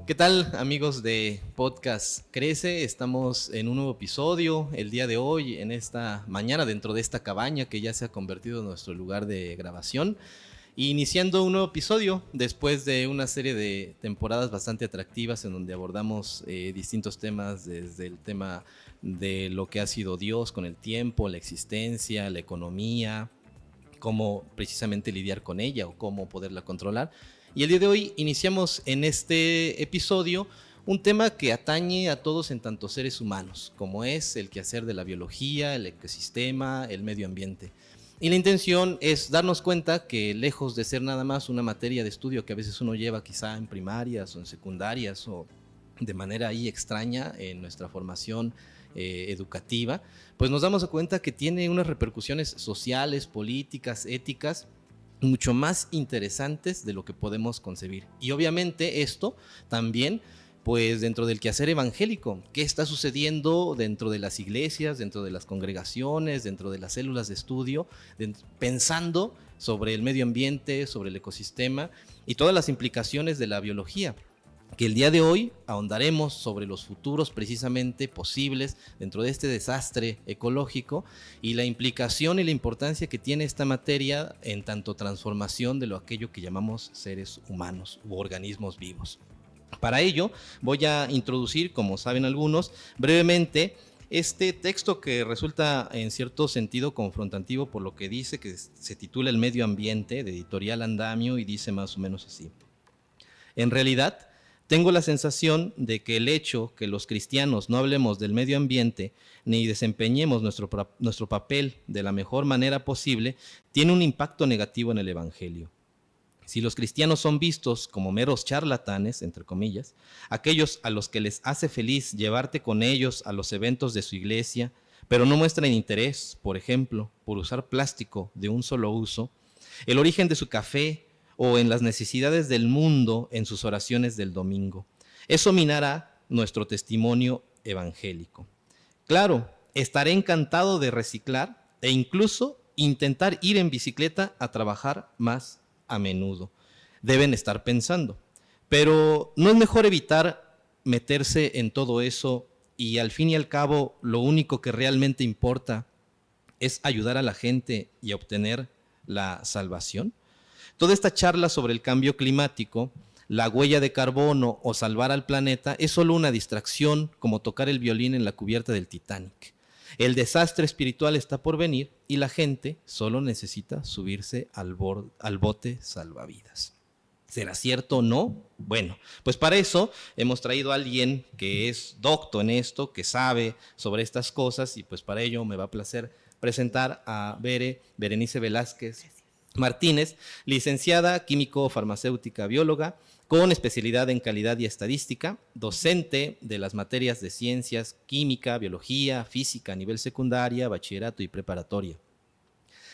¿Qué tal, amigos de Podcast Crece? Estamos en un nuevo episodio el día de hoy, en esta mañana, dentro de esta cabaña que ya se ha convertido en nuestro lugar de grabación. Iniciando un nuevo episodio después de una serie de temporadas bastante atractivas en donde abordamos distintos temas, desde el tema de lo que ha sido Dios con el tiempo, la existencia, la economía, cómo precisamente lidiar con ella o cómo poderla controlar. Y el día de hoy iniciamos en este episodio un tema que atañe a todos en tanto seres humanos, como es el quehacer de la biología, el ecosistema, el medio ambiente. Y la intención es darnos cuenta que lejos de ser nada más una materia de estudio que a veces uno lleva quizá en primarias o en secundarias o de manera ahí extraña en nuestra formación educativa, pues nos damos cuenta que tiene unas repercusiones sociales, políticas, éticas, mucho más interesantes de lo que podemos concebir. Y obviamente esto también pues dentro del quehacer evangélico, qué está sucediendo dentro de las iglesias, dentro de las congregaciones, dentro de las células de estudio, pensando sobre el medio ambiente, sobre el ecosistema y todas las implicaciones de la biología, que el día de hoy ahondaremos sobre los futuros precisamente posibles dentro de este desastre ecológico y la implicación y la importancia que tiene esta materia en tanto transformación de lo aquello que llamamos seres humanos u organismos vivos. Para ello voy a introducir, como saben algunos, brevemente este texto que resulta en cierto sentido confrontativo por lo que dice, que se titula El medio ambiente, de Editorial Andamio, y dice más o menos así: en realidad, tengo la sensación de que el hecho que los cristianos no hablemos del medio ambiente ni desempeñemos nuestro papel de la mejor manera posible tiene un impacto negativo en el Evangelio. Si los cristianos son vistos como meros charlatanes, entre comillas, aquellos a los que les hace feliz llevarte con ellos a los eventos de su iglesia, pero no muestran interés, por ejemplo, por usar plástico de un solo uso, el origen de su café o en las necesidades del mundo en sus oraciones del domingo, eso minará nuestro testimonio evangélico. Claro, estaré encantado de reciclar e incluso intentar ir en bicicleta a trabajar más a menudo. Deben estar pensando. Pero ¿no es mejor evitar meterse en todo eso y al fin y al cabo lo único que realmente importa es ayudar a la gente y obtener la salvación? Toda esta charla sobre el cambio climático, la huella de carbono o salvar al planeta es solo una distracción, como tocar el violín en la cubierta del Titanic. El desastre espiritual está por venir y la gente solo necesita subirse al bote salvavidas. ¿Será cierto o no? Bueno, pues para eso hemos traído a alguien que es docto en esto, que sabe sobre estas cosas, y pues para ello me va a placer presentar a Berenice Velázquez Martínez, licenciada químico farmacéutica bióloga, con especialidad en calidad y estadística, docente de las materias de ciencias, química, biología, física a nivel secundaria, bachillerato y preparatoria.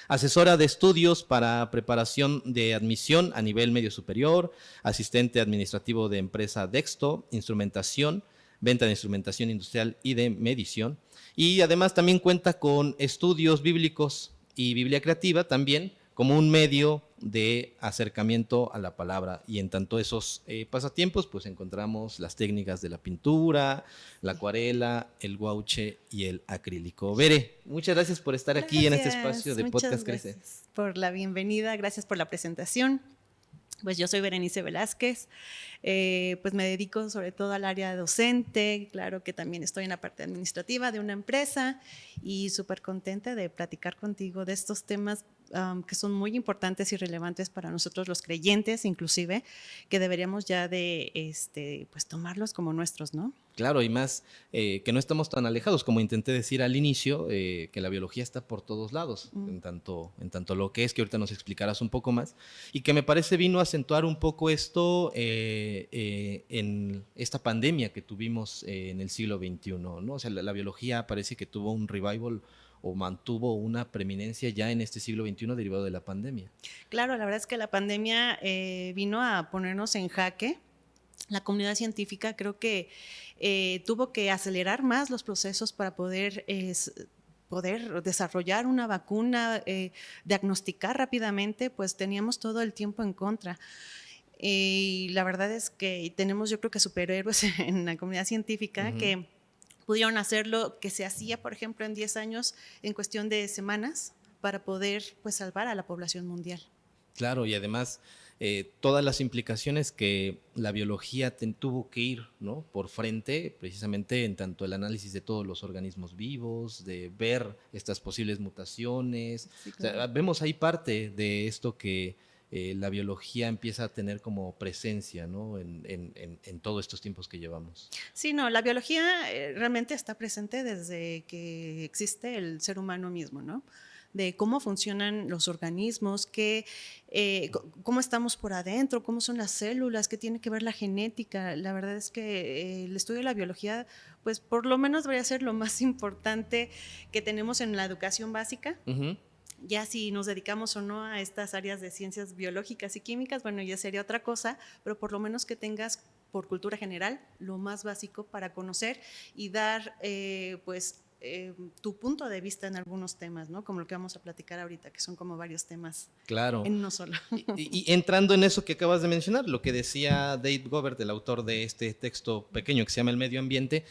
Asesora de estudios para preparación de admisión a nivel medio superior, asistente administrativo de empresa Dexto, instrumentación, venta de instrumentación industrial y de medición. Y además también cuenta con estudios bíblicos y Biblia creativa también, como un medio de acercamiento a la palabra. Y en tanto esos pasatiempos, pues encontramos las técnicas de la pintura, la acuarela, el guauche y el acrílico. Bere, muchas gracias por estar aquí en este espacio de Podcast Crece. Gracias por la bienvenida, gracias por la presentación. Pues yo soy Berenice Velázquez, pues me dedico sobre todo al área docente, claro que también estoy en la parte administrativa de una empresa y súper contenta de platicar contigo de estos temas que son muy importantes y relevantes para nosotros los creyentes, inclusive, que deberíamos ya de pues tomarlos como nuestros, ¿no? Claro, y más que no estamos tan alejados, como intenté decir al inicio, que la biología está por todos lados, en tanto lo que es, que ahorita nos explicarás un poco más, y que me parece vino a acentuar un poco esto en esta pandemia que tuvimos en el siglo XXI, ¿no? O sea, la biología parece que tuvo un revival o mantuvo una preeminencia ya en este siglo XXI derivado de la pandemia. Claro, la verdad es que la pandemia vino a ponernos en jaque. La comunidad científica creo que tuvo que acelerar más los procesos para poder desarrollar una vacuna, diagnosticar rápidamente, pues teníamos todo el tiempo en contra. Y la verdad es que tenemos, yo creo que superhéroes en la comunidad científica que pudieron hacer lo que se hacía, por ejemplo, en 10 años en cuestión de semanas para poder pues salvar a la población mundial. Claro, y además todas las implicaciones que la biología tuvo que ir, ¿no?, por frente, precisamente en tanto el análisis de todos los organismos vivos, de ver estas posibles mutaciones. Sí, O sea, claro. vemos ahí parte de esto que la biología empieza a tener como presencia, ¿no?, en todos estos tiempos que llevamos. Sí, no, la biología realmente está presente desde que existe el ser humano mismo, ¿no? De cómo funcionan los organismos, cómo estamos por adentro, cómo son las células, qué tiene que ver la genética. La verdad es que el estudio de la biología, pues por lo menos debería ser lo más importante que tenemos en la educación básica. Ya si nos dedicamos o no a estas áreas de ciencias biológicas y químicas, bueno, ya sería otra cosa, pero por lo menos que tengas por cultura general lo más básico para conocer y dar tu punto de vista en algunos temas, ¿no? Como lo que vamos a platicar ahorita, que son como varios temas Claro. en uno solo. Y entrando en eso que acabas de mencionar, lo que decía Dave Gobbert, el autor de este texto pequeño que se llama El medio ambiente,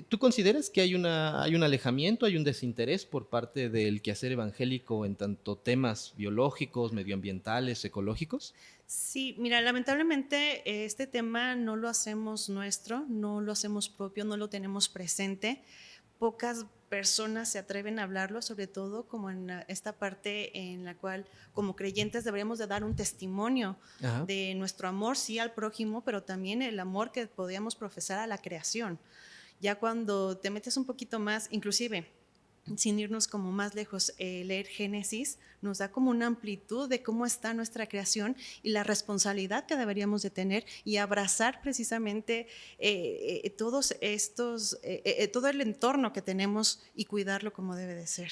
¿tú consideras que hay un alejamiento, hay un desinterés por parte del quehacer evangélico en tanto temas biológicos, medioambientales, ecológicos? Sí, mira, lamentablemente este tema no lo hacemos nuestro, no lo hacemos propio, no lo tenemos presente. Pocas personas se atreven a hablarlo, sobre todo como en esta parte en la cual como creyentes deberíamos de dar un testimonio de nuestro amor, sí, al prójimo, pero también el amor que podíamos profesar a la creación. Ya cuando te metes un poquito más, inclusive sin irnos como más lejos, leer Génesis nos da como una amplitud de cómo está nuestra creación y la responsabilidad que deberíamos de tener y abrazar precisamente todos estos, todo el entorno que tenemos y cuidarlo como debe de ser.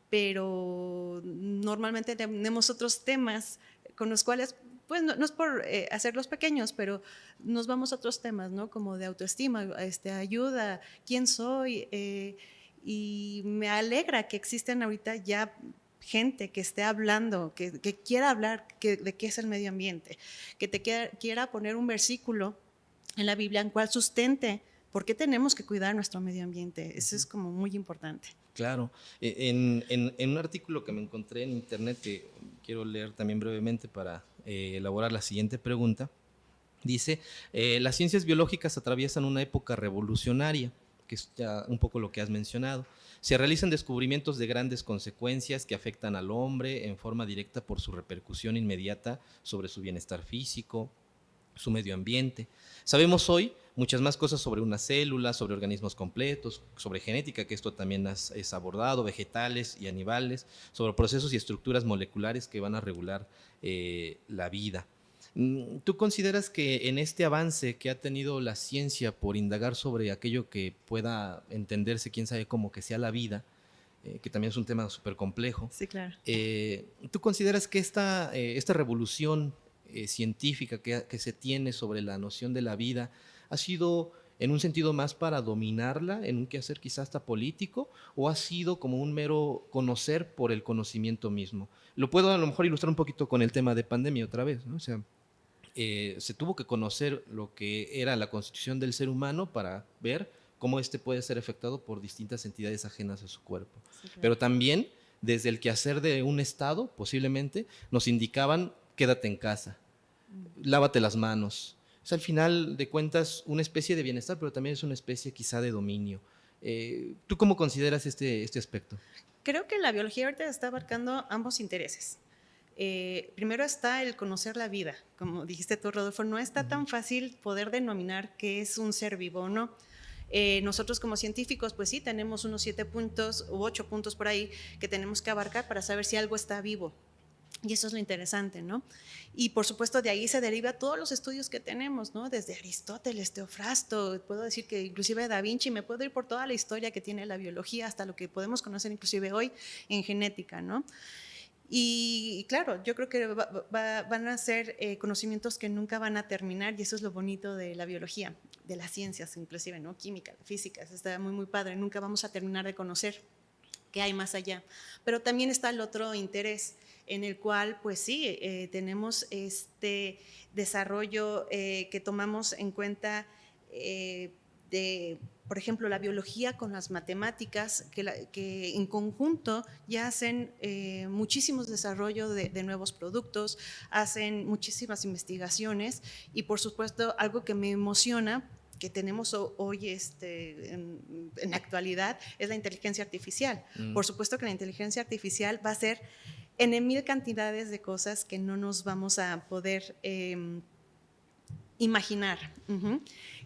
Pero normalmente tenemos otros temas con los cuales pues no es por hacerlos pequeños, pero nos vamos a otros temas, ¿no? Como de autoestima, ayuda, quién soy, y me alegra que existen ahorita ya gente que esté hablando, que quiera hablar de qué es el medio ambiente, que quiera poner un versículo en la Biblia en cual sustente por qué tenemos que cuidar nuestro medio ambiente. Eso es como muy importante. Claro. En un artículo que me encontré en internet, que quiero leer también brevemente para elaborar la siguiente pregunta, dice, las ciencias biológicas atraviesan una época revolucionaria, que es ya un poco lo que has mencionado. Se realizan descubrimientos de grandes consecuencias que afectan al hombre en forma directa por su repercusión inmediata sobre su bienestar físico, su medio ambiente. Sabemos hoy muchas más cosas sobre una célula, sobre organismos completos, sobre genética, que esto también has abordado, vegetales y animales, sobre procesos y estructuras moleculares que van a regular la vida. ¿Tú consideras que en este avance que ha tenido la ciencia por indagar sobre aquello que pueda entenderse, quién sabe cómo que sea la vida, que también es un tema súper complejo? Sí, claro. ¿Tú consideras que esta revolución científica que se tiene sobre la noción de la vida ha sido en un sentido más para dominarla, en un quehacer quizás hasta político, o ha sido como un mero conocer por el conocimiento mismo? Lo puedo a lo mejor ilustrar un poquito con el tema de pandemia otra vez, ¿no? O sea, se tuvo que conocer lo que era la constitución del ser humano para ver cómo este puede ser afectado por distintas entidades ajenas a su cuerpo. Sí, claro. Pero también desde el quehacer de un Estado, posiblemente, nos indicaban quédate en casa, lávate las manos. Es al final de cuentas una especie de bienestar, pero también es una especie quizá de dominio. ¿Tú cómo consideras este aspecto? Creo que la biología ahorita está abarcando ambos intereses. Primero está el conocer la vida. Como dijiste tú, Rodolfo, no está tan fácil poder denominar qué es un ser vivo o no. Nosotros como científicos, pues sí, tenemos unos 7 puntos u 8 puntos por ahí que tenemos que abarcar para saber si algo está vivo. Y eso es lo interesante, ¿no? Y por supuesto de ahí se deriva todos los estudios que tenemos, ¿no? Desde Aristóteles, Teofrasto, puedo decir que inclusive Da Vinci, me puedo ir por toda la historia que tiene la biología hasta lo que podemos conocer inclusive hoy en genética, ¿no? Y claro, yo creo que van a ser conocimientos que nunca van a terminar y eso es lo bonito de la biología, de las ciencias inclusive, ¿no? Química, física, eso está muy, muy padre, nunca vamos a terminar de conocer qué hay más allá. Pero también está el otro interés, en el cual pues sí, tenemos este desarrollo que tomamos en cuenta de, por ejemplo, la biología con las matemáticas, que en conjunto ya hacen muchísimos desarrollos de nuevos productos, hacen muchísimas investigaciones y por supuesto algo que me emociona que tenemos hoy en la actualidad es la inteligencia artificial. Por supuesto que la inteligencia artificial va a ser en mil cantidades de cosas que no nos vamos a poder imaginar.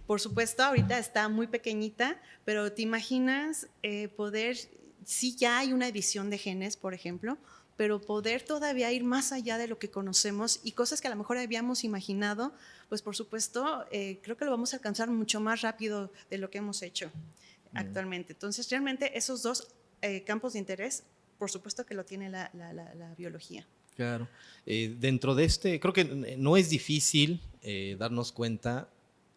Por supuesto, ahorita está muy pequeñita, pero te imaginas poder, sí ya hay una edición de genes, por ejemplo, pero poder todavía ir más allá de lo que conocemos y cosas que a lo mejor habíamos imaginado, pues por supuesto, creo que lo vamos a alcanzar mucho más rápido de lo que hemos hecho actualmente. Entonces, realmente esos dos campos de interés, por supuesto que lo tiene la biología. Claro. Dentro de creo que no es difícil darnos cuenta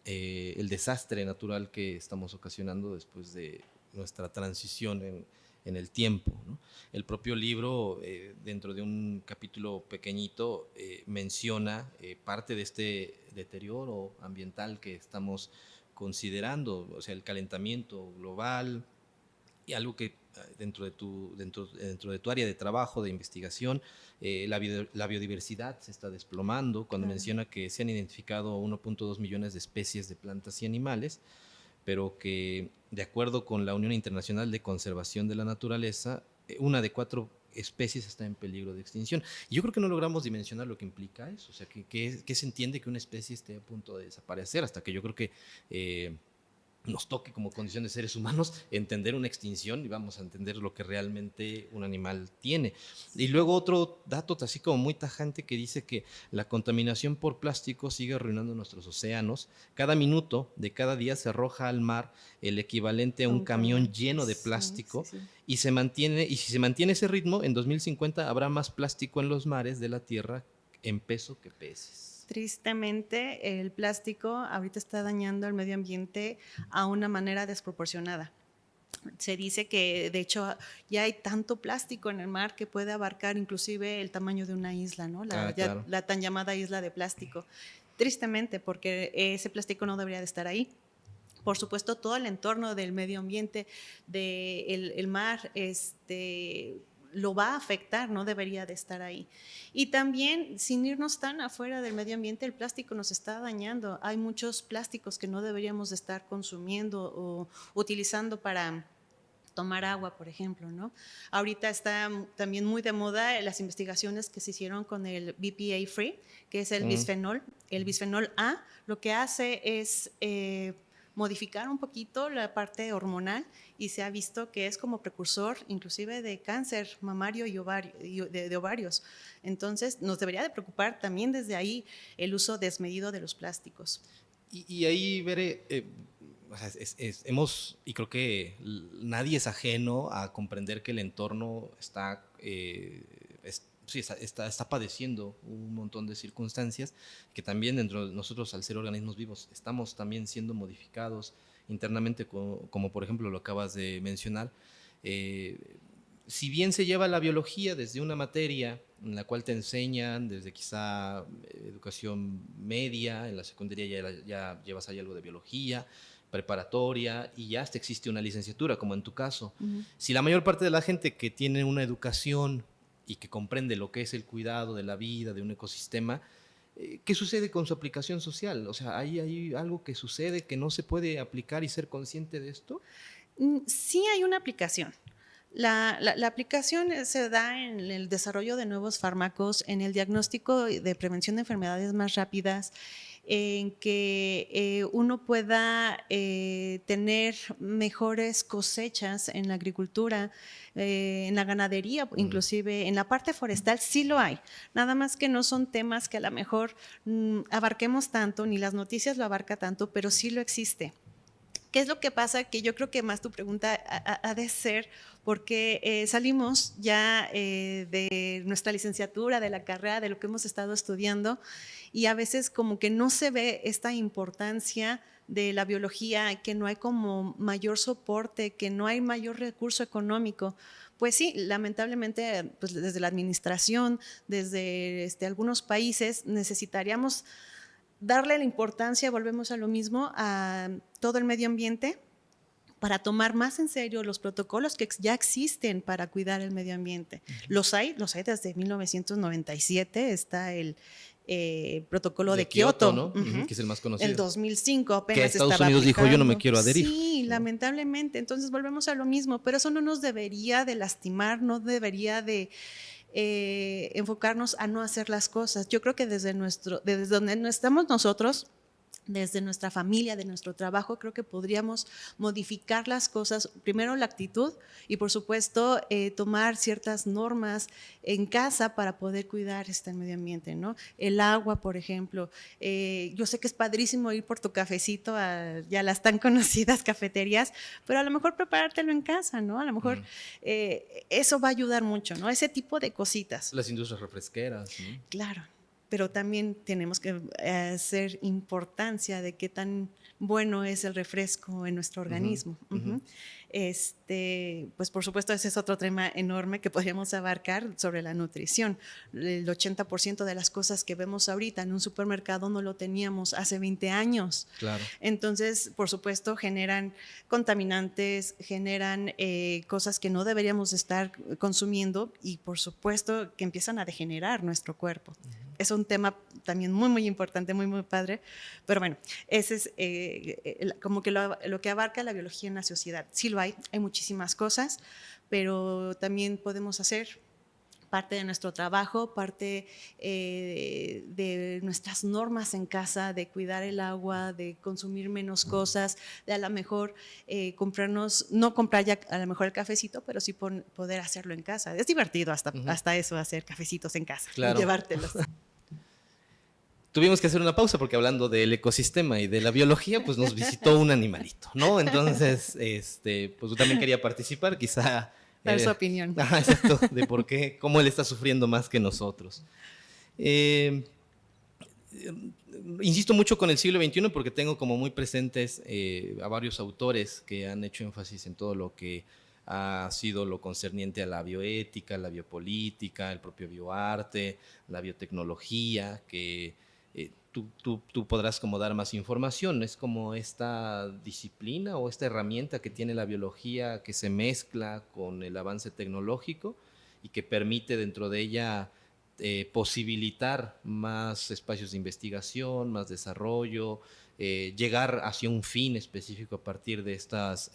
el desastre natural que estamos ocasionando después de nuestra transición en el tiempo, ¿no? El propio libro, dentro de un capítulo pequeñito, menciona parte de este deterioro ambiental que estamos considerando, o sea, el calentamiento global y algo que dentro de tu área de trabajo, de investigación, la biodiversidad se está desplomando, cuando menciona que se han identificado 1.2 millones de especies de plantas y animales, pero que de acuerdo con la Unión Internacional de Conservación de la Naturaleza, una de 4 especies está en peligro de extinción. Y yo creo que no logramos dimensionar lo que implica eso, o sea, que se entiende que una especie esté a punto de desaparecer, hasta que yo creo que nos toque como condición de seres humanos entender una extinción y vamos a entender lo que realmente un animal tiene. Y luego otro dato así como muy tajante que dice que la contaminación por plástico sigue arruinando nuestros océanos. Cada minuto de cada día se arroja al mar el equivalente a un camión lleno de plástico y si se mantiene ese ritmo, en 2050 habrá más plástico en los mares de la Tierra en peso que peces. Tristemente, el plástico ahorita está dañando el medio ambiente a una manera desproporcionada. Se dice que, de hecho, ya hay tanto plástico en el mar que puede abarcar inclusive el tamaño de una isla, ¿no? Claro. La tan llamada isla de plástico. Tristemente, porque ese plástico no debería de estar ahí. Por supuesto, todo el entorno del medio ambiente, del mar, lo va a afectar, no debería de estar ahí. Y también, sin irnos tan afuera del medio ambiente, el plástico nos está dañando. Hay muchos plásticos que no deberíamos de estar consumiendo o utilizando para tomar agua, por ejemplo, ¿no? Ahorita está también muy de moda las investigaciones que se hicieron con el BPA free, que es el bisfenol. El bisfenol A lo que hace es modificar un poquito la parte hormonal y se ha visto que es como precursor inclusive de cáncer mamario y de ovarios. Entonces nos debería de preocupar también desde ahí el uso desmedido de los plásticos. Y ahí veré, o sea, y creo que nadie es ajeno a comprender que el entorno está padeciendo un montón de circunstancias que también dentro de nosotros, al ser organismos vivos, estamos también siendo modificados internamente, como por ejemplo lo acabas de mencionar. Si bien se lleva la biología desde una materia en la cual te enseñan desde quizá educación media, en la secundaria ya llevas ahí algo de biología, preparatoria y ya hasta existe una licenciatura, como en tu caso. Si la mayor parte de la gente que tiene una educación y que comprende lo que es el cuidado de la vida, de un ecosistema, ¿qué sucede con su aplicación social? O sea, ¿hay algo que sucede que no se puede aplicar y ser consciente de esto? Sí hay una aplicación. La aplicación se da en el desarrollo de nuevos fármacos, en el diagnóstico de prevención de enfermedades más rápidas, en que uno pueda tener mejores cosechas en la agricultura, en la ganadería, inclusive en la parte forestal sí lo hay, nada más que no son temas que a lo mejor abarquemos tanto, ni las noticias lo abarca tanto, pero sí lo existe. ¿Qué es lo que pasa? Que yo creo que más tu pregunta ha de ser porque salimos ya de nuestra licenciatura, de la carrera, de lo que hemos estado estudiando y a veces como que no se ve esta importancia de la biología, que no hay como mayor soporte, que no hay mayor recurso económico, pues sí, lamentablemente, pues desde la administración, desde algunos países, necesitaríamos darle la importancia, volvemos a lo mismo, a todo el medio ambiente, para tomar más en serio los protocolos que ya existen para cuidar el medio ambiente. Los hay desde 1997, está el protocolo de Kioto, ¿no? Que es el más conocido. El 2005 apenas que Estados estaba Unidos aplicando. dijo, yo no me quiero adherir. Sí, ¿no? Lamentablemente. Entonces volvemos a lo mismo, pero eso no nos debería de lastimar, no debería de enfocarnos a no hacer las cosas. Yo creo que desde donde no estamos nosotros, desde nuestra familia, de nuestro trabajo, creo que podríamos modificar las cosas, primero la actitud y por supuesto tomar ciertas normas en casa para poder cuidar este medio ambiente, ¿no? El agua, por ejemplo, yo sé que es padrísimo ir por tu cafecito a ya las tan conocidas cafeterías, pero a lo mejor preparártelo en casa, ¿no? A lo mejor eso va a ayudar mucho, ¿no? Ese tipo de cositas. Las industrias refresqueras, ¿no? Claro. Pero también tenemos que hacer importancia de qué tan bueno es el refresco en nuestro organismo. Pues por supuesto ese es otro tema enorme que podríamos abarcar sobre la nutrición. El 80% de las cosas que vemos ahorita en un supermercado no lo teníamos hace 20 años. Claro. Entonces, por supuesto, generan contaminantes, generan cosas que no deberíamos estar consumiendo y por supuesto que empiezan a degenerar nuestro cuerpo. Es un tema también muy, muy importante, muy, muy padre. Pero bueno, ese es como que lo que abarca la biología en la sociedad. Sí lo hay muchísimas cosas, pero también podemos hacer parte de nuestro trabajo, parte de nuestras normas en casa, de cuidar el agua, de consumir menos cosas, de a lo mejor no comprar ya a lo mejor el cafecito, pero sí poder hacerlo en casa. Es divertido hasta eso, hacer cafecitos en casa, claro. Y llevártelos. Tuvimos que hacer una pausa porque hablando del ecosistema y de la biología, pues nos visitó un animalito, ¿no? Entonces, pues yo también quería participar, quizá... Dar su opinión. Exacto, de por qué, cómo él está sufriendo más que nosotros. Insisto mucho con el siglo XXI porque tengo como muy presentes a varios autores que han hecho énfasis en todo lo que ha sido lo concerniente a la bioética, la biopolítica, el propio bioarte, la biotecnología, que tú podrás como dar más información. Es como esta disciplina o esta herramienta que tiene la biología que se mezcla con el avance tecnológico y que permite dentro de ella posibilitar más espacios de investigación, más desarrollo, llegar hacia un fin específico a partir de estas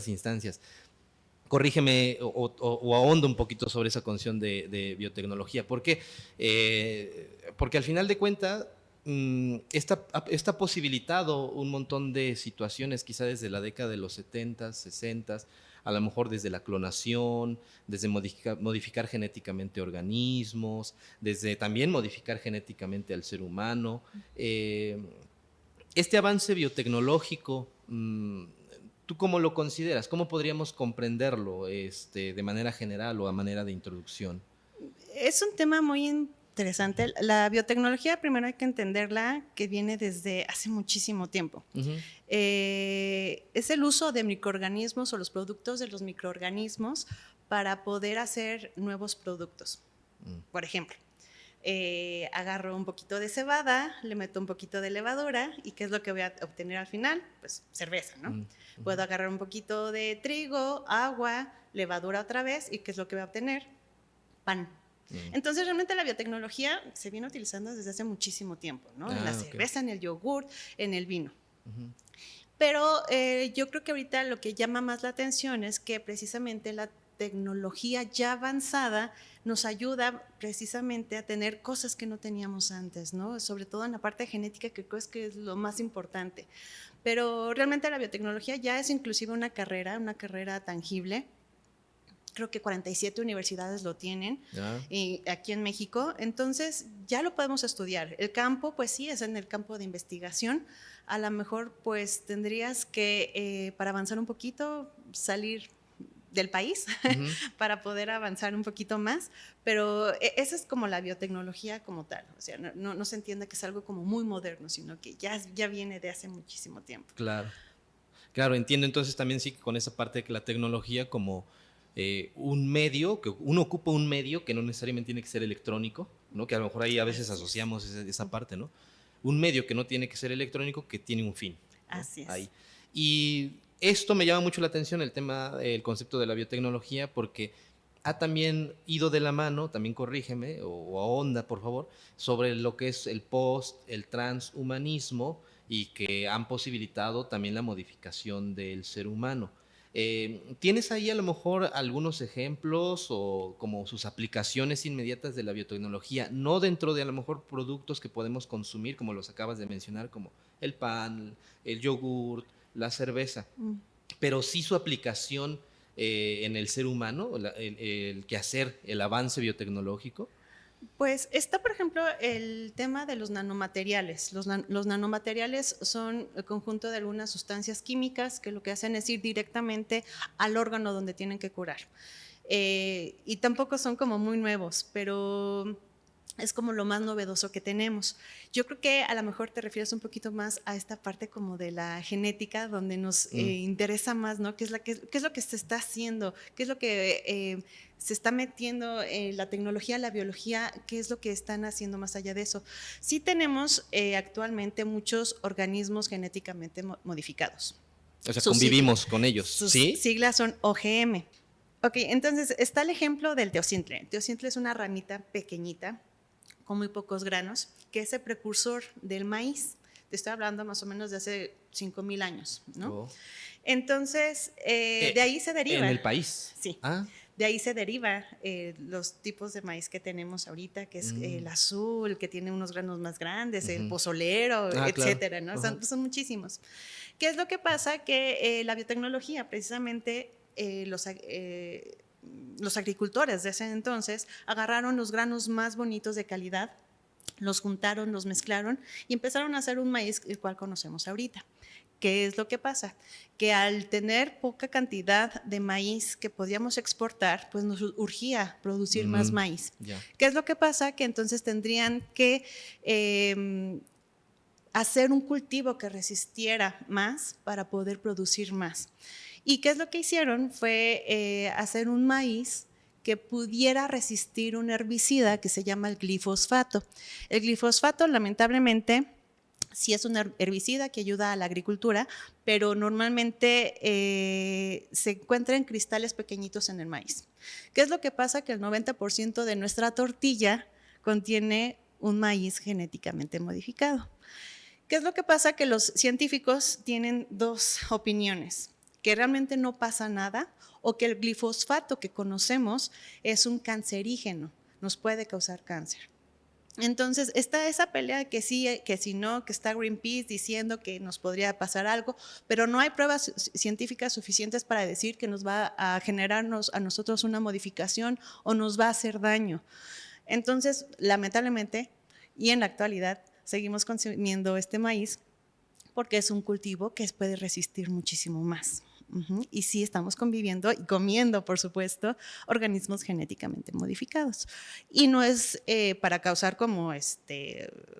instancias. Corrígeme o ahondo un poquito sobre esa concepción de biotecnología. ¿Por qué? Porque al final de cuentas está posibilitado un montón de situaciones, quizá desde la década de los 70, 60, a lo mejor desde la clonación, desde modificar genéticamente organismos, desde también modificar genéticamente al ser humano. Este avance biotecnológico, ¿tú cómo lo consideras? ¿Cómo podríamos comprenderlo de manera general o a manera de introducción? Es un tema muy interesante. La biotecnología, primero hay que entenderla, que viene desde hace muchísimo tiempo. Es el uso de microorganismos o los productos de los microorganismos para poder hacer nuevos productos. Por ejemplo, agarro un poquito de cebada, le meto un poquito de levadura y ¿qué es lo que voy a obtener al final? Pues cerveza, ¿no? Puedo agarrar un poquito de trigo, agua, levadura otra vez y ¿qué es lo que voy a obtener? Pan. Entonces realmente la biotecnología se viene utilizando desde hace muchísimo tiempo, ¿no? En la cerveza, en el yogur, en el vino. Pero yo creo que ahorita lo que llama más la atención es que precisamente la tecnología ya avanzada nos ayuda precisamente a tener cosas que no teníamos antes, ¿no? Sobre todo en la parte genética, que creo que es lo más importante. Pero realmente la biotecnología ya es inclusive una carrera tangible. Creo que 47 universidades lo tienen y aquí en México, entonces ya lo podemos estudiar. El campo, pues sí, es en el campo de investigación. A lo mejor pues tendrías que, para avanzar un poquito, salir del país para poder avanzar un poquito más, pero esa es como la biotecnología como tal. O sea, no se entiende que es algo como muy moderno, sino que ya viene de hace muchísimo tiempo. Claro, entiendo entonces también sí con esa parte de que la tecnología como un medio, que uno ocupa un medio que no necesariamente tiene que ser electrónico, ¿no? Que a lo mejor ahí a veces asociamos esa parte, ¿no? Un medio que no tiene que ser electrónico, que tiene un fin, ¿no? Así es. Ahí. Y esto me llama mucho la atención, el concepto de la biotecnología, porque ha también ido de la mano, también corrígeme o ahonda por favor, sobre lo que es el el transhumanismo y que han posibilitado también la modificación del ser humano. ¿Tienes ahí a lo mejor algunos ejemplos o como sus aplicaciones inmediatas de la biotecnología, no dentro de a lo mejor productos que podemos consumir, como los acabas de mencionar, como el pan, el yogur, la cerveza, pero sí su aplicación en el ser humano, el quehacer, el avance biotecnológico? Pues está, por ejemplo, el tema de los nanomateriales. Los nanomateriales son el conjunto de algunas sustancias químicas que lo que hacen es ir directamente al órgano donde tienen que curar. Y tampoco son como muy nuevos, pero es como lo más novedoso que tenemos. Yo creo que a lo mejor te refieres un poquito más a esta parte como de la genética, donde nos interesa más, ¿no? ¿Qué es lo que se está haciendo? ¿Qué es lo que se está metiendo en la tecnología, la biología? ¿Qué es lo que están haciendo más allá de eso? Sí tenemos actualmente muchos organismos genéticamente modificados. O sea, convivimos con ellos, Sus ¿sí? siglas son OGM. Ok, entonces está el ejemplo del teocintle. El teocintle es una ramita pequeñita con muy pocos granos, que es el precursor del maíz. Te estoy hablando más o menos de hace 5,000 años, ¿no? Oh. Entonces, de ahí se deriva. ¿En el país? Sí. Ah. De ahí se deriva los tipos de maíz que tenemos ahorita, que es el azul, que tiene unos granos más grandes, el pozolero, etcétera, claro, ¿no? Son muchísimos. ¿Qué es lo que pasa? Que la biotecnología, precisamente, los agricultores de ese entonces agarraron los granos más bonitos de calidad, los juntaron, los mezclaron y empezaron a hacer un maíz el cual conocemos ahorita. ¿Qué es lo que pasa? Que al tener poca cantidad de maíz que podíamos exportar, pues nos urgía producir más maíz. Yeah. ¿Qué es lo que pasa? Que entonces tendrían que hacer un cultivo que resistiera más para poder producir más. ¿Y qué es lo que hicieron? Fue hacer un maíz que pudiera resistir un herbicida que se llama el glifosfato. El glifosfato, lamentablemente, sí es un herbicida que ayuda a la agricultura, pero normalmente se encuentra en cristales pequeñitos en el maíz. ¿Qué es lo que pasa? Que el 90% de nuestra tortilla contiene un maíz genéticamente modificado. ¿Qué es lo que pasa? Que los científicos tienen dos opiniones: que realmente no pasa nada o que el glifosfato que conocemos es un cancerígeno, nos puede causar cáncer. Entonces está esa pelea de que sí, que si no, que está Greenpeace diciendo que nos podría pasar algo, pero no hay pruebas científicas suficientes para decir que nos va a generarnos a nosotros una modificación o nos va a hacer daño. Entonces, lamentablemente, y en la actualidad, seguimos consumiendo este maíz porque es un cultivo que puede resistir muchísimo más. Y sí estamos conviviendo y comiendo, por supuesto, organismos genéticamente modificados. Y no es para causar como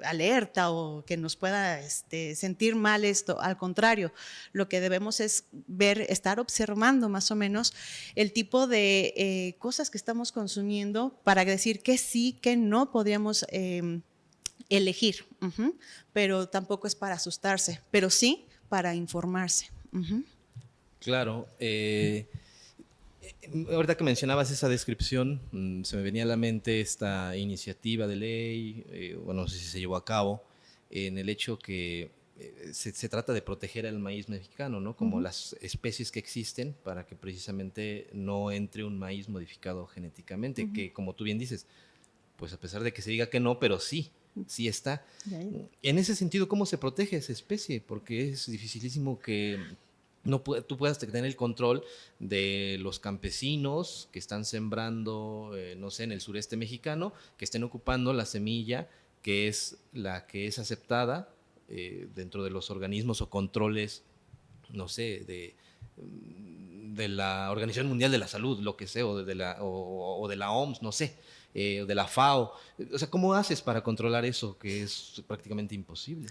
alerta o que nos pueda sentir mal esto. Al contrario, lo que debemos es estar observando más o menos el tipo de cosas que estamos consumiendo para decir que sí, que no podríamos elegir. Pero tampoco es para asustarse, pero sí para informarse. Claro. Ahorita que mencionabas esa descripción, se me venía a la mente esta iniciativa de ley, bueno, no sé si se llevó a cabo, en el hecho que se trata de proteger al maíz mexicano, ¿no? Como las especies que existen para que precisamente no entre un maíz modificado genéticamente, que como tú bien dices, pues a pesar de que se diga que no, pero sí está. En ese sentido, ¿cómo se protege esa especie? Porque es dificilísimo que tú puedas tener el control de los campesinos que están sembrando, no sé, en el sureste mexicano, que estén ocupando la semilla que es la que es aceptada dentro de los organismos o controles, no sé, de la Organización Mundial de la Salud, lo que sea, o de la OMS, no sé, de la FAO. O sea, ¿cómo haces para controlar eso que es prácticamente imposible?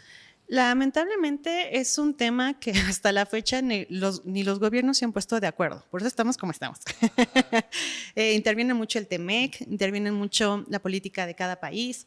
Lamentablemente es un tema que hasta la fecha ni los gobiernos se han puesto de acuerdo, por eso estamos como estamos. Interviene mucho el TEMEC, interviene mucho la política de cada país,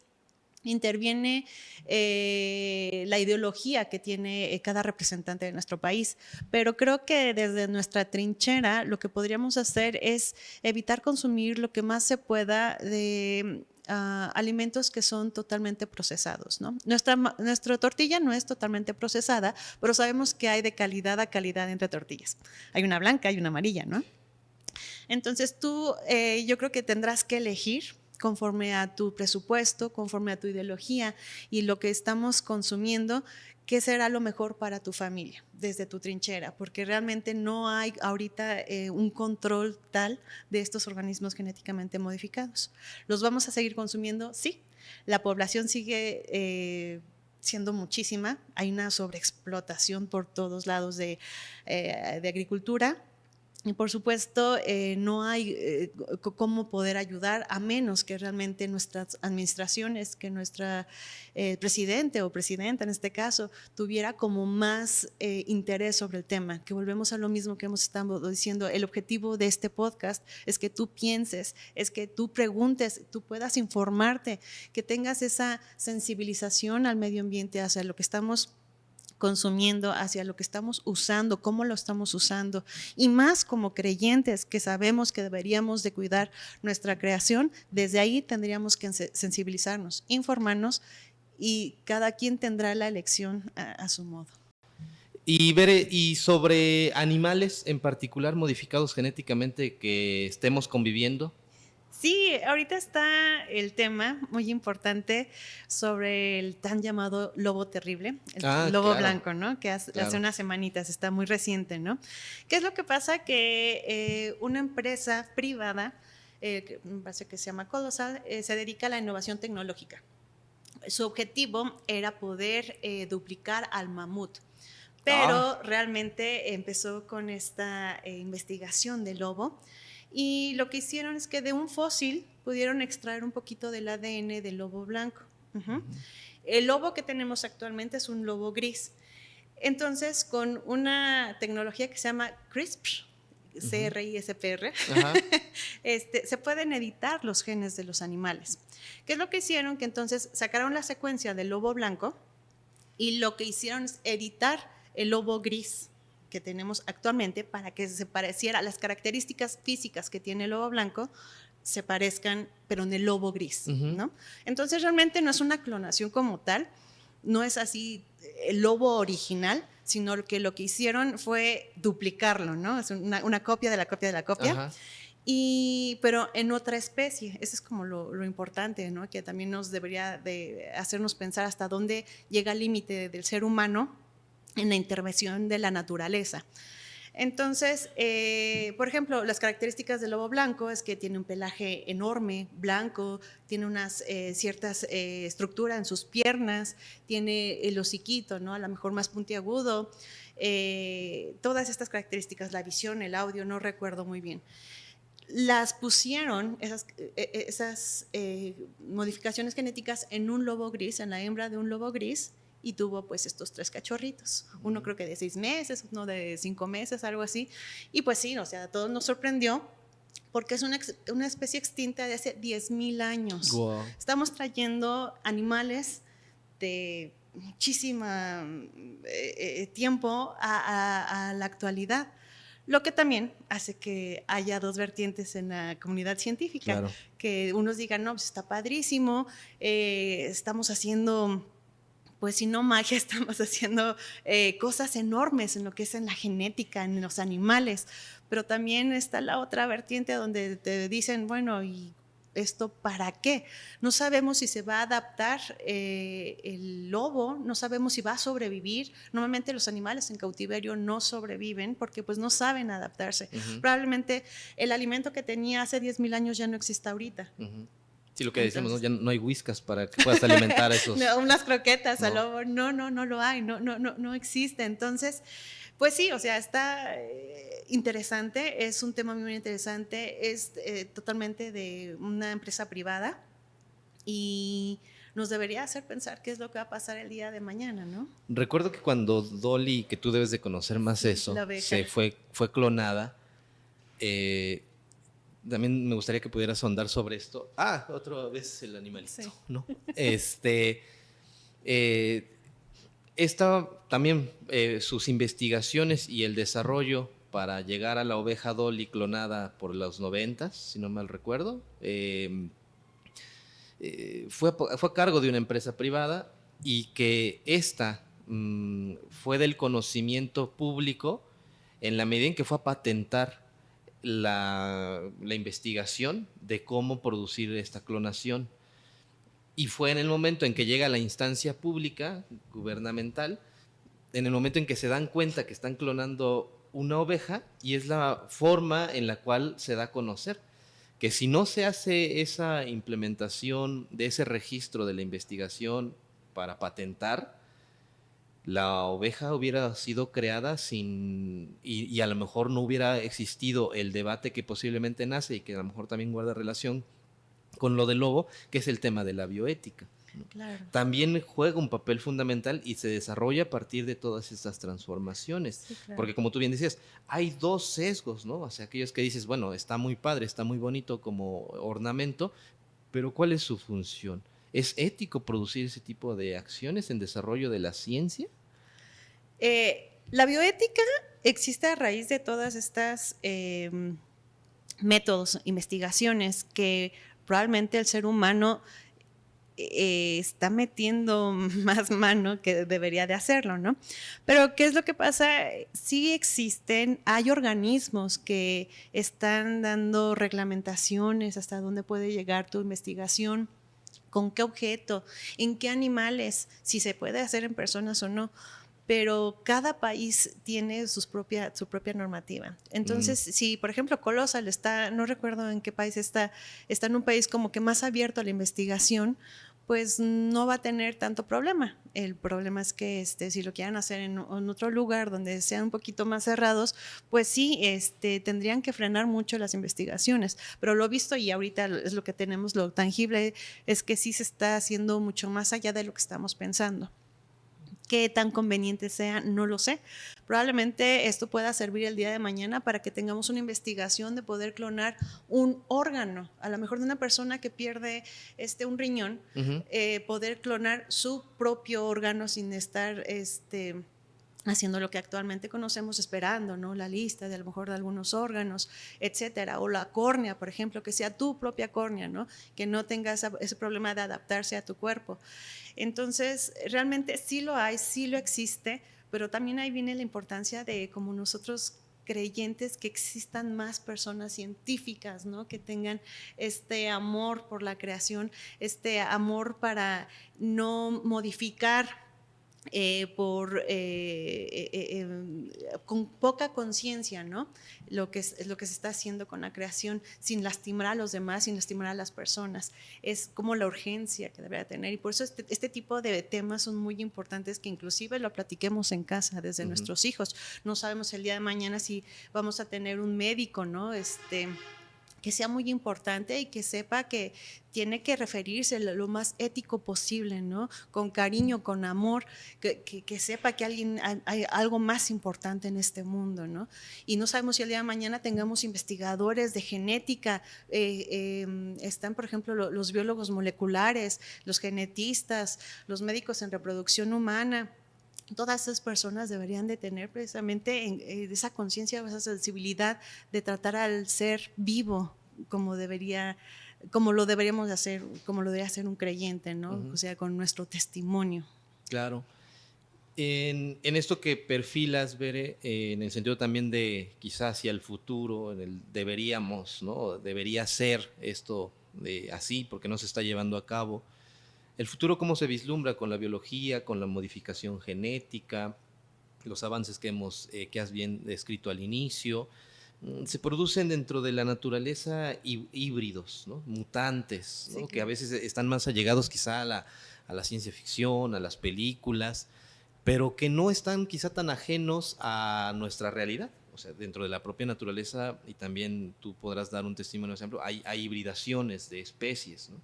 interviene la ideología que tiene cada representante de nuestro país, pero creo que desde nuestra trinchera lo que podríamos hacer es evitar consumir lo que más se pueda de alimentos que son totalmente procesados, ¿no? Nuestra tortilla no es totalmente procesada, pero sabemos que hay de calidad a calidad entre tortillas. Hay una blanca y una amarilla, ¿no? Entonces tú, yo creo que tendrás que elegir conforme a tu presupuesto, conforme a tu ideología y lo que estamos consumiendo, qué será lo mejor para tu familia desde tu trinchera, porque realmente no hay ahorita un control tal de estos organismos genéticamente modificados. ¿Los vamos a seguir consumiendo? Sí. La población sigue siendo muchísima, hay una sobreexplotación por todos lados de agricultura. Y por supuesto, no hay cómo poder ayudar a menos que realmente nuestras administraciones, que nuestra presidente o presidenta en este caso, tuviera como más interés sobre el tema, que volvemos a lo mismo que hemos estado diciendo. El objetivo de este podcast es que tú pienses, es que tú preguntes, tú puedas informarte, que tengas esa sensibilización al medio ambiente hacia lo que estamos consumiendo, hacia lo que estamos usando, cómo lo estamos usando, y más como creyentes que sabemos que deberíamos de cuidar nuestra creación, desde ahí tendríamos que sensibilizarnos, informarnos, y cada quien tendrá la elección a su modo. Y Bere, y sobre animales en particular modificados genéticamente que estemos conviviendo. Sí, ahorita está el tema muy importante sobre el tan llamado lobo terrible, el lobo blanco, ¿no? Que hace unas semanitas, está muy reciente, ¿no? ¿Qué es lo que pasa? Que una empresa privada, me parece que se llama Colosal, se dedica a la innovación tecnológica. Su objetivo era poder duplicar al mamut, pero realmente empezó con esta investigación del lobo. Y lo que hicieron es que de un fósil pudieron extraer un poquito del ADN del lobo blanco. El lobo que tenemos actualmente es un lobo gris. Entonces, con una tecnología que se llama CRISPR, CRISPR, se pueden editar los genes de los animales. ¿Qué es lo que hicieron? Que entonces sacaron la secuencia del lobo blanco y lo que hicieron es editar el lobo gris que tenemos actualmente para que se pareciera a las características físicas que tiene el lobo blanco, se parezcan, pero en el lobo gris, ¿no? Entonces realmente no es una clonación como tal, no es así el lobo original, sino que lo que hicieron fue duplicarlo, ¿no? Es una copia de la copia de la copia. Pero en otra especie. Eso es como lo importante, ¿no? Que también nos debería de hacernos pensar hasta dónde llega el límite del ser humano en la intervención de la naturaleza. Entonces, por ejemplo, las características del lobo blanco es que tiene un pelaje enorme, blanco, tiene unas ciertas estructuras en sus piernas, tiene el hociquito, ¿no? A lo mejor más puntiagudo, todas estas características, la visión, el audio, no recuerdo muy bien. Las pusieron, esas modificaciones genéticas, en un lobo gris, en la hembra de un lobo gris, y tuvo pues estos 3 cachorritos, uno creo que de 6 meses, uno de 5 meses, algo así, y pues sí, o sea, a todos nos sorprendió porque es una especie extinta de hace 10,000 años. Wow. Estamos trayendo animales de muchísimo tiempo a la actualidad, lo que también hace que haya dos vertientes en la comunidad científica, claro, que unos digan, no, pues está padrísimo, estamos haciendo, pues si no magia, estamos haciendo cosas enormes en lo que es en la genética, en los animales, pero también está la otra vertiente donde te dicen, bueno, ¿y esto para qué? No sabemos si se va a adaptar el lobo, no sabemos si va a sobrevivir. Normalmente los animales en cautiverio no sobreviven porque pues no saben adaptarse. Probablemente el alimento que tenía hace 10,000 años ya no existe ahorita. Sí, lo que decimos, ¿no? Ya no hay whiskas para que puedas alimentar a esos. No, unas croquetas al lobo, no lo hay, no existe. Entonces, pues sí, o sea, está interesante, es un tema muy interesante, es totalmente de una empresa privada y nos debería hacer pensar qué es lo que va a pasar el día de mañana, ¿no? Recuerdo que cuando Dolly, que tú debes de conocer más eso, La oveja. fue clonada, también me gustaría que pudieras ahondar sobre esto. Otra vez el animalito, Sí. ¿no? Esta también sus investigaciones y el desarrollo para llegar a la oveja Dolly clonada por los 90, si no mal recuerdo, fue a cargo de una empresa privada y que esta fue del conocimiento público en la medida en que fue a patentar la investigación de cómo producir esta clonación. Y fue en el momento en que llega a la instancia pública, gubernamental, en el momento en que se dan cuenta que están clonando una oveja, y es la forma en la cual se da a conocer que si no se hace esa implementación de ese registro de la investigación para patentar, la oveja hubiera sido creada y a lo mejor no hubiera existido el debate que posiblemente nace y que a lo mejor también guarda relación con lo del lobo, que es el tema de la bioética. Claro. También juega un papel fundamental y se desarrolla a partir de todas estas transformaciones. Sí, claro. Porque como tú bien decías, hay dos sesgos, ¿no? O sea, aquellos que dices, bueno, está muy padre, está muy bonito como ornamento, pero ¿cuál es su función? ¿Es ético producir ese tipo de acciones en desarrollo de la ciencia? La bioética existe a raíz de todas estas métodos, investigaciones que probablemente el ser humano está metiendo más mano que debería de hacerlo, ¿no? Pero ¿qué es lo que pasa? Sí existen, hay organismos que están dando reglamentaciones hasta dónde puede llegar tu investigación, con qué objeto, en qué animales, si se puede hacer en personas o no. Pero cada país tiene su propia normativa. Entonces, si por ejemplo Colossal está, no recuerdo en qué país está en un país como que más abierto a la investigación, pues no va a tener tanto problema. El problema es que si lo quieren hacer en otro lugar donde sean un poquito más cerrados, pues sí, tendrían que frenar mucho las investigaciones. Pero lo visto y ahorita es lo que tenemos, lo tangible, es que sí se está haciendo mucho más allá de lo que estamos pensando. Qué tan conveniente sea, no lo sé. Probablemente esto pueda servir el día de mañana para que tengamos una investigación de poder clonar un órgano, a lo mejor de una persona que pierde un riñón, poder clonar su propio órgano sin estar haciendo lo que actualmente conocemos, esperando, ¿no? La lista de a lo mejor de algunos órganos, etcétera, o la córnea, por ejemplo, que sea tu propia córnea, ¿no? Que no tenga ese problema de adaptarse a tu cuerpo. Entonces, realmente sí lo hay, sí lo existe, pero también ahí viene la importancia de, como nosotros creyentes, que existan más personas científicas, ¿no? Que tengan este amor por la creación, este amor para no modificar con poca conciencia, ¿no? Lo que se está haciendo con la creación, sin lastimar a los demás, sin lastimar a las personas. Es como la urgencia que debería tener, y por eso este tipo de temas son muy importantes, que inclusive lo platiquemos en casa desde nuestros hijos. No sabemos el día de mañana si vamos a tener un médico, ¿no? Que sea muy importante y que sepa que tiene que referirse lo más ético posible, ¿no? Con cariño, con amor, que sepa que hay algo más importante en este mundo, ¿no? Y no sabemos si el día de mañana tengamos investigadores de genética, están, por ejemplo, los biólogos moleculares, los genetistas, los médicos en reproducción humana. Todas esas personas deberían de tener precisamente esa conciencia, esa sensibilidad de tratar al ser vivo como lo deberíamos de hacer, como lo debería hacer un creyente, ¿no? O sea, con nuestro testimonio. Claro. En esto que perfilas, Bere, en el sentido también de quizás hacia el futuro, en el deberíamos, ¿no? Debería ser esto así porque no se está llevando a cabo. ¿El futuro cómo se vislumbra con la biología, con la modificación genética, los avances que has bien descrito al inicio? Se producen dentro de la naturaleza híbridos, ¿no? Mutantes, ¿no? Sí, que a veces están más allegados quizá a la ciencia ficción, a las películas, pero que no están quizá tan ajenos a nuestra realidad. O sea, dentro de la propia naturaleza, y también tú podrás dar un testimonio, por ejemplo, hay hibridaciones de especies, ¿no?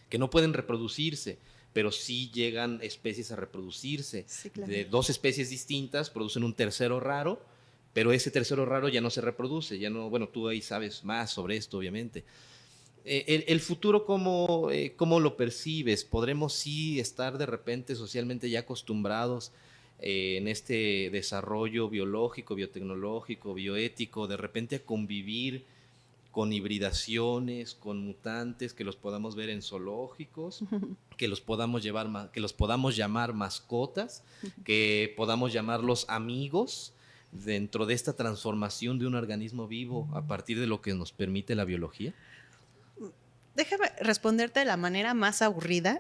que no pueden reproducirse, pero sí llegan especies a reproducirse. Sí, claro. De dos especies distintas producen un tercero raro, pero ese tercero raro ya no se reproduce, ya no, bueno, tú ahí sabes más sobre esto, obviamente. El futuro, ¿cómo lo percibes? ¿Podremos sí estar de repente socialmente ya acostumbrados en este desarrollo biológico, biotecnológico, bioético, de repente a convivir con hibridaciones, con mutantes, que los podamos ver en zoológicos, que los podamos llamar mascotas, que podamos llamarlos amigos dentro de esta transformación de un organismo vivo a partir de lo que nos permite la biología? Déjame responderte de la manera más aburrida,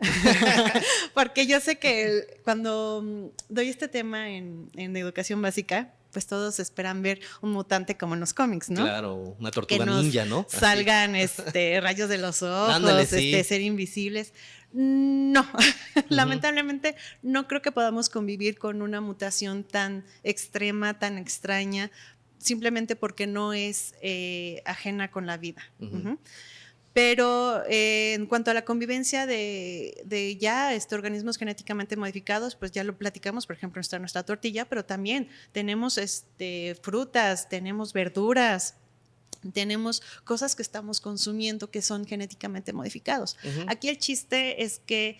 porque yo sé que cuando doy este tema en educación básica, pues todos esperan ver un mutante como en los cómics, ¿no? Claro, una tortuga que nos ninja, ¿no? salgan rayos de los ojos, Ándale, sí. ser invisibles. No, lamentablemente no creo que podamos convivir con una mutación tan extrema, tan extraña, simplemente porque no es ajena con la vida. Pero en cuanto a la convivencia de ya organismos genéticamente modificados, pues ya lo platicamos, por ejemplo, está nuestra tortilla, pero también tenemos frutas, tenemos verduras, tenemos cosas que estamos consumiendo que son genéticamente modificados. Aquí el chiste es que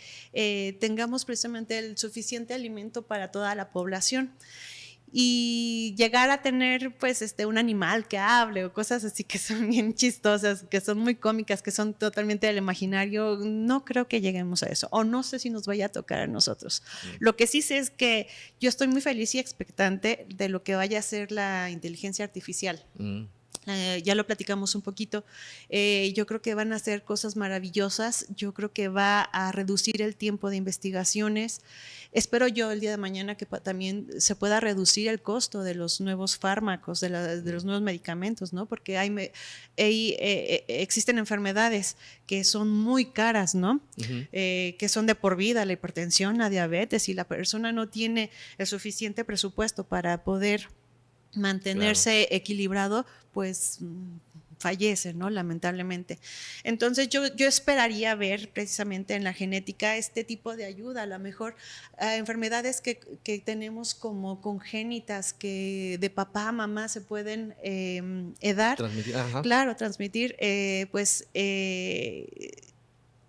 tengamos precisamente el suficiente alimento para toda la población. Y llegar a tener pues un animal que hable o cosas así que son bien chistosas, que son muy cómicas, que son totalmente del imaginario, no creo que lleguemos a eso, o no sé si nos vaya a tocar a nosotros. Lo que sí sé es que yo estoy muy feliz y expectante de lo que vaya a ser la inteligencia artificial. Ya lo platicamos un poquito. Yo creo que van a hacer cosas maravillosas. Yo creo que va a reducir el tiempo de investigaciones. Espero yo el día de mañana que también se pueda reducir el costo de los nuevos fármacos, de los nuevos medicamentos, ¿no? Porque existen enfermedades que son muy caras, ¿no? Que son de por vida, la hipertensión, la diabetes, y la persona no tiene el suficiente presupuesto para poder mantenerse equilibrado, pues fallece, ¿no? Lamentablemente. Entonces yo esperaría ver precisamente en la genética este tipo de ayuda, a lo mejor enfermedades que tenemos como congénitas, que de papá a mamá se pueden heredar, transmitir,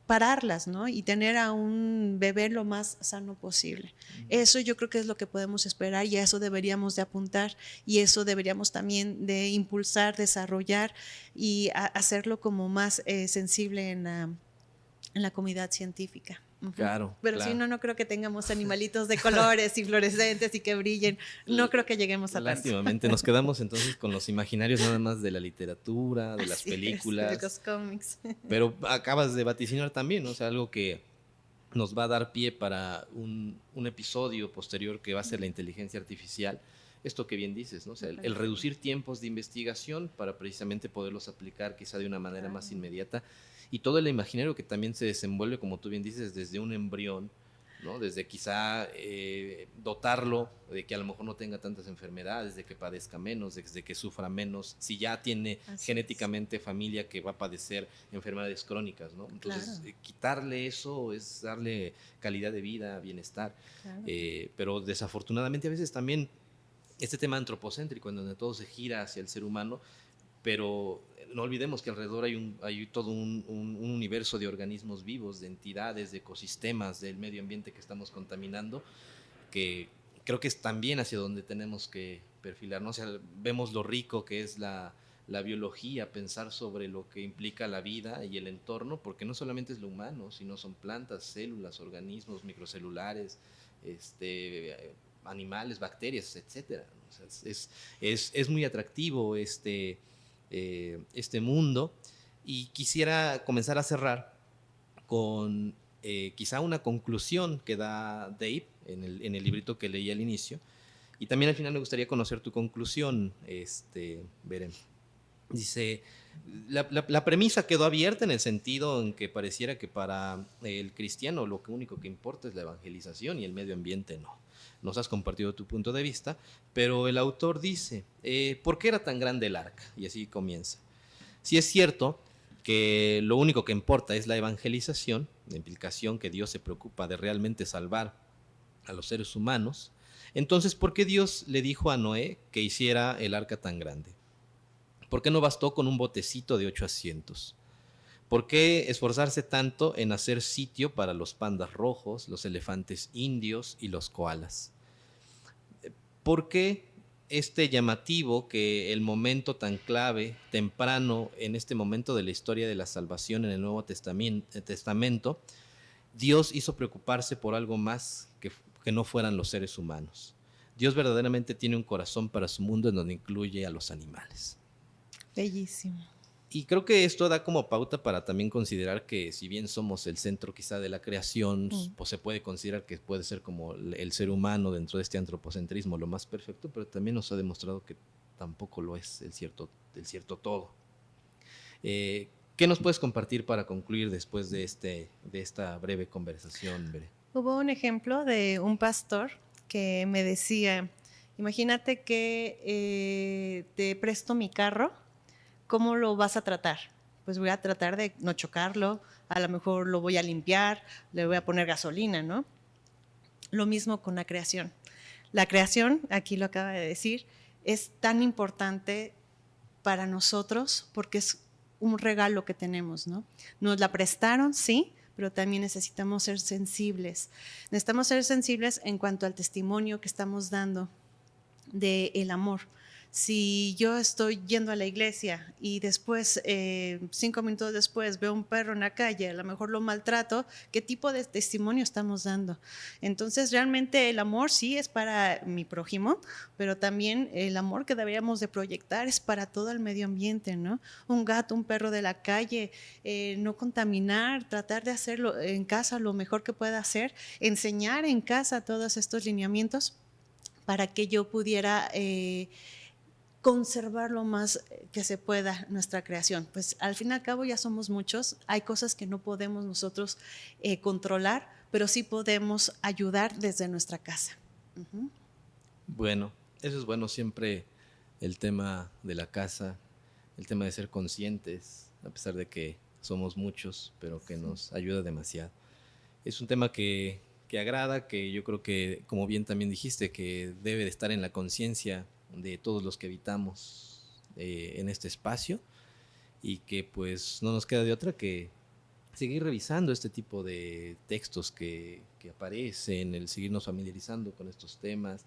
pararlas, ¿no? Y tener a un bebé lo más sano posible. Eso yo creo que es lo que podemos esperar, y a eso deberíamos de apuntar, y eso deberíamos también de impulsar, desarrollar y hacerlo como más sensible en la comunidad científica. Claro. Pero si no creo que tengamos animalitos de colores y fluorescentes y que brillen. No creo que lleguemos a Lástimamente nos quedamos entonces con los imaginarios nada más de la literatura, de las Así películas. de los cómics. Pero acabas de vaticinar también, ¿no? O sea, algo que nos va a dar pie para un episodio posterior, que va a ser la inteligencia artificial. Esto que bien dices, ¿no? O sea, el reducir tiempos de investigación para precisamente poderlos aplicar quizá de una manera más inmediata. Y todo el imaginario que también se desenvuelve, como tú bien dices, desde un embrión, ¿no? Desde quizá dotarlo de que a lo mejor no tenga tantas enfermedades, de que padezca menos, de que sufra menos, si ya tiene genéticamente familia que va a padecer enfermedades crónicas, ¿no? Entonces, quitarle eso es darle calidad de vida, bienestar. Pero desafortunadamente a veces también este tema antropocéntrico, en donde todo se gira hacia el ser humano, pero no olvidemos que alrededor hay todo un universo de organismos vivos, de entidades, de ecosistemas, del medio ambiente que estamos contaminando, que creo que es también hacia donde tenemos que perfilarnos. O sea, vemos lo rico que es la biología, pensar sobre lo que implica la vida y el entorno, porque no solamente es lo humano, sino son plantas, células, organismos microcelulares, animales, bacterias, etcétera. O sea, es muy atractivo este mundo, y quisiera comenzar a cerrar con quizá una conclusión que da Dave en el librito que leí al inicio, y también al final me gustaría conocer tu conclusión, Beren. Dice, la premisa quedó abierta en el sentido en que pareciera que para el cristiano lo único que importa es la evangelización y el medio ambiente no. Nos has compartido tu punto de vista, pero el autor dice, ¿por qué era tan grande el arca? Y así comienza. Si es cierto que lo único que importa es la evangelización, la implicación que Dios se preocupa de realmente salvar a los seres humanos, entonces, ¿por qué Dios le dijo a Noé que hiciera el arca tan grande? ¿Por qué no bastó con un botecito de 8 asientos? ¿Por qué esforzarse tanto en hacer sitio para los pandas rojos, los elefantes indios y los koalas? ¿Por qué este llamativo que el momento tan clave, temprano, en este momento de la historia de la salvación en el Nuevo Testamento, Dios hizo preocuparse por algo más que no fueran los seres humanos? Dios verdaderamente tiene un corazón para su mundo en donde incluye a los animales. Bellísimo. Y creo que esto da como pauta para también considerar que si bien somos el centro quizá de la creación, pues se puede considerar que puede ser como el ser humano dentro de este antropocentrismo lo más perfecto, pero también nos ha demostrado que tampoco lo es el cierto todo. ¿Qué nos puedes compartir para concluir después de esta breve conversación, Bere? Hubo un ejemplo de un pastor que me decía, imagínate que te presto mi carro, ¿cómo lo vas a tratar? Pues voy a tratar de no chocarlo, a lo mejor lo voy a limpiar, le voy a poner gasolina, ¿no? Lo mismo con la creación. La creación, aquí lo acaba de decir, es tan importante para nosotros porque es un regalo que tenemos, ¿no? Nos la prestaron, sí, pero también necesitamos ser sensibles. Necesitamos ser sensibles en cuanto al testimonio que estamos dando del amor. Si yo estoy yendo a la iglesia y después, 5 minutos después, veo un perro en la calle, a lo mejor lo maltrato, ¿qué tipo de testimonio estamos dando? Entonces, realmente el amor sí es para mi prójimo, pero también el amor que deberíamos de proyectar es para todo el medio ambiente, ¿no? Un gato, un perro de la calle, no contaminar, tratar de hacerlo en casa lo mejor que pueda hacer, enseñar en casa todos estos lineamientos para que yo pudiera conservar lo más que se pueda nuestra creación. Pues al fin y al cabo ya somos muchos, hay cosas que no podemos nosotros controlar, pero sí podemos ayudar desde nuestra casa. Uh-huh. Bueno, eso es bueno siempre, el tema de la casa, el tema de ser conscientes, a pesar de que somos muchos, pero que nos ayuda demasiado. Es un tema que agrada, que yo creo que, como bien también dijiste, que debe de estar en la conciencia de todos los que habitamos en este espacio, y que pues no nos queda de otra que seguir revisando este tipo de textos que aparecen, el seguirnos familiarizando con estos temas.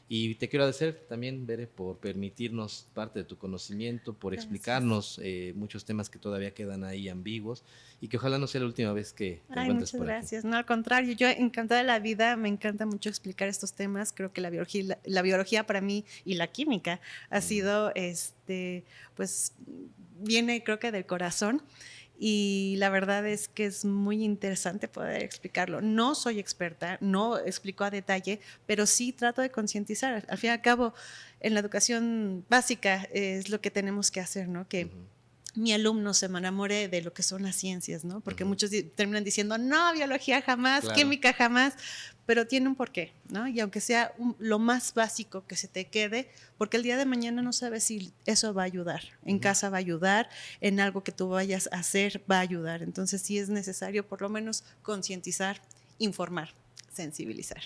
Y te quiero agradecer también, Bere, por permitirnos parte de tu conocimiento, por Gracias. Explicarnos muchos temas que todavía quedan ahí ambiguos, y que ojalá no sea la última vez que te encuentres por aquí. Muchas gracias. No, al contrario, yo encantada de la vida, me encanta mucho explicar estos temas. Creo que la biología para mí y la química ha sido, pues, viene creo que del corazón. Y la verdad es que es muy interesante poder explicarlo. No soy experta, no explico a detalle, pero sí trato de concientizar. Al fin y al cabo, en la educación básica es lo que tenemos que hacer, ¿no? Que mi alumno se me enamore de lo que son las ciencias, ¿no? Porque muchos terminan diciendo, no, biología jamás, claro, química jamás, pero tiene un porqué, ¿no? Y aunque sea lo más básico que se te quede, porque el día de mañana no sabes si eso va a ayudar. En casa va a ayudar, en algo que tú vayas a hacer va a ayudar. Entonces sí es necesario por lo menos concientizar, informar, sensibilizar.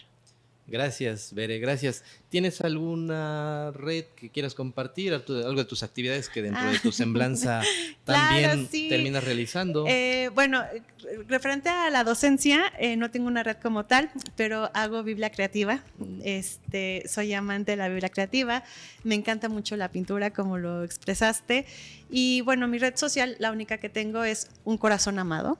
Gracias, Bere, gracias. ¿Tienes alguna red que quieras compartir? Algo de tus actividades que dentro de tu semblanza también claro, sí, terminas realizando. Bueno, referente a la docencia, no tengo una red como tal, pero hago Biblia creativa. Soy amante de la Biblia creativa. Me encanta mucho la pintura, como lo expresaste. Y bueno, mi red social, la única que tengo es Un Corazón Amado,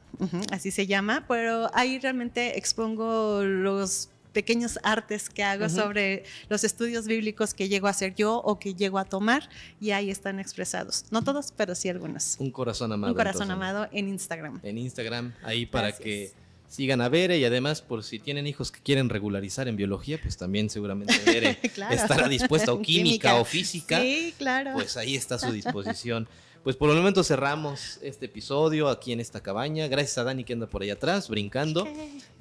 así se llama, pero ahí realmente expongo los pequeños artes que hago sobre los estudios bíblicos que llego a hacer yo o que llego a tomar, y ahí están expresados. No todos, pero sí algunos. Un Corazón Amado. Un Corazón Amado en Instagram. En Instagram, ahí para Gracias. Que sigan a Bere, y además por si tienen hijos que quieren regularizar en biología, pues también seguramente Bere claro. Estará dispuesta, o química o física. Sí, claro. Pues ahí está a su disposición. Pues por el momento cerramos este episodio aquí en esta cabaña. Gracias a Dani que anda por ahí atrás brincando.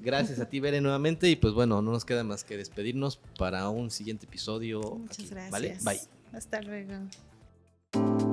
Gracias a ti, Bere, nuevamente. Y pues bueno, no nos queda más que despedirnos para un siguiente episodio. Muchas aquí, gracias. ¿Vale? Bye. Hasta luego.